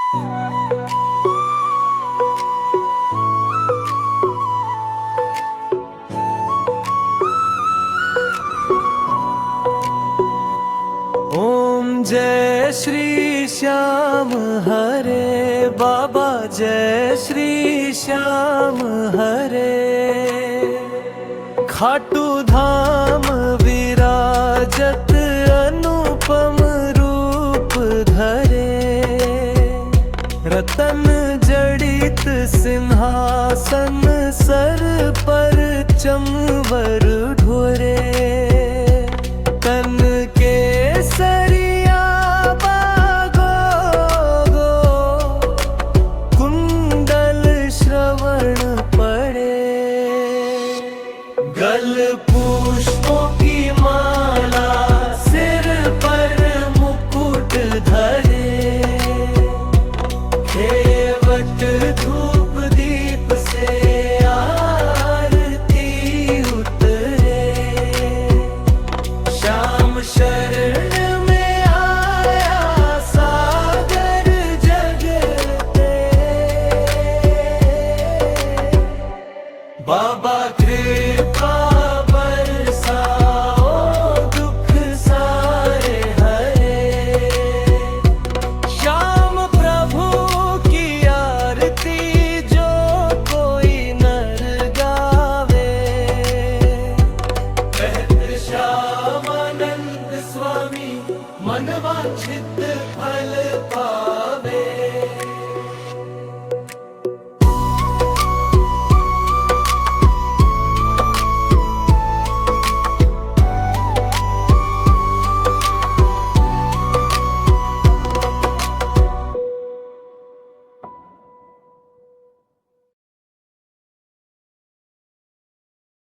ओम जय श्री श्याम हरे बाबा, जय श्री श्याम हरे। खाटू धाम विराजत अनुपम रूप धरे, रतन जड़ित सिंहासन सर पर चम